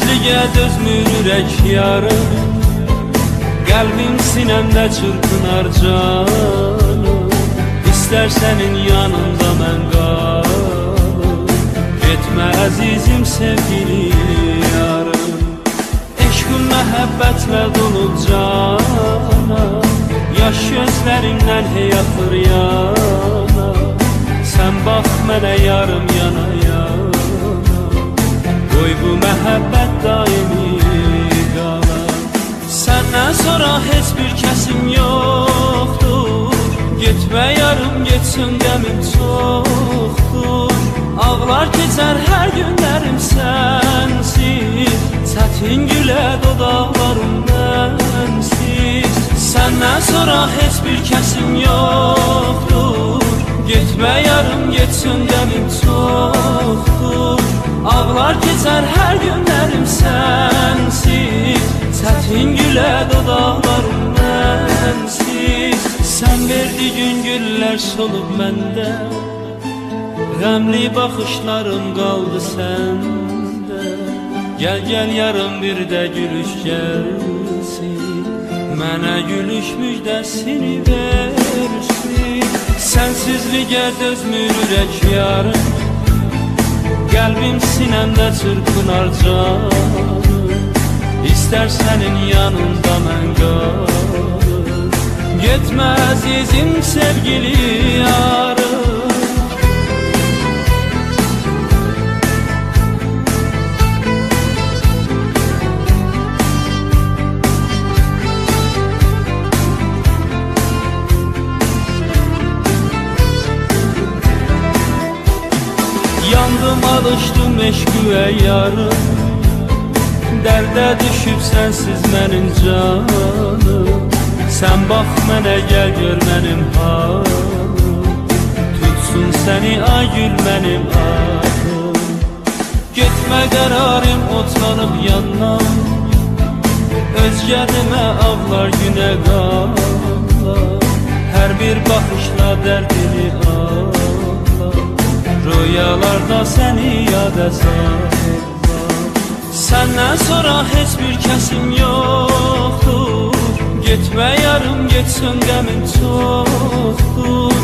Sensizliğe dözmür ürək yarım, qəlbim sinəmdə çırpınar canım. İstər sənin yanında mən qalım, getmə əzizim sevgili yarım. Eşqim məhəbbətlə dolub cana, yaş gözlərimdən hey axır yana. Sən bax mənə yarım yana yana, qoy bu məhəbbət daimi qalar. Səndən sonra heç bir kəsim yoxdur, getmə yarım getsin qəmim çoxdur. Ağlar keçər hər günlərim sənsiz, çətin gülə dodaqlarım mənsiz. Səndən sonra heç bir kəsim yoxdur, getmə yarım getsin qəmim çoxdur. Ağlar keçər hər günlərim sənsiz, çətin gülə dodaqlarım mənsiz. Sən verdiyin güllər solub məndə, qəmli baxışlarım qaldı səndə. Gəl gəl yarım bir də gülüş gəlsin, mənə gülüş müjdəsini versin. Sənsizliğə dözmür ürək yarım, qəlbim sinəmdə çırpınar canım. İstər sənin yanında mən qalım, getmə əzizim sevgili yarım. Yandım alışdım eşqüyə yarım, dərdə düşüb sənsiz mənim canım. Sən bax mənə gəl gör mənim halım, tutsun səni ay gül mənim adım. Getmə qərarım otlanıb yandan, özgə demə ağlar günə qallar. Hər bir baxışla dərdini ağlar, rüyalarda səni yada sallar. Səndən sonra heç bir kəsim yoxdur, getmə yarım getsin qəmim çoxdur.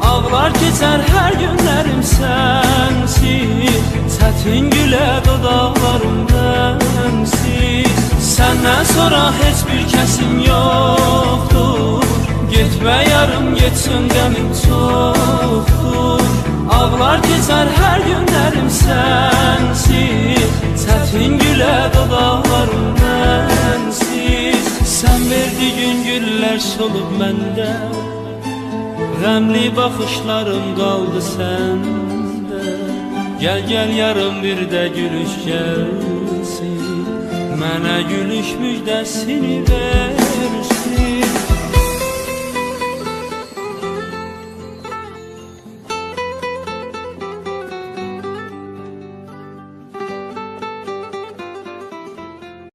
Ağlar keçər hər günlərim sənsiz, çətin gülə dodaqlarım mənsiz. Səndən sonra heç bir kəsim yoxdur, getmə yarım getsin qəmim çoxdur. Ağlar keçər hər günlərim sənsiz, çətin gülə dodaqlarım mənsiz. Sən verdiyin güllər solub məndə, qəmli baxışlarım qaldı səndə. Gəl gəl yarım bir də gülüş gəlsin, mənə gülüş müjdəsini ver.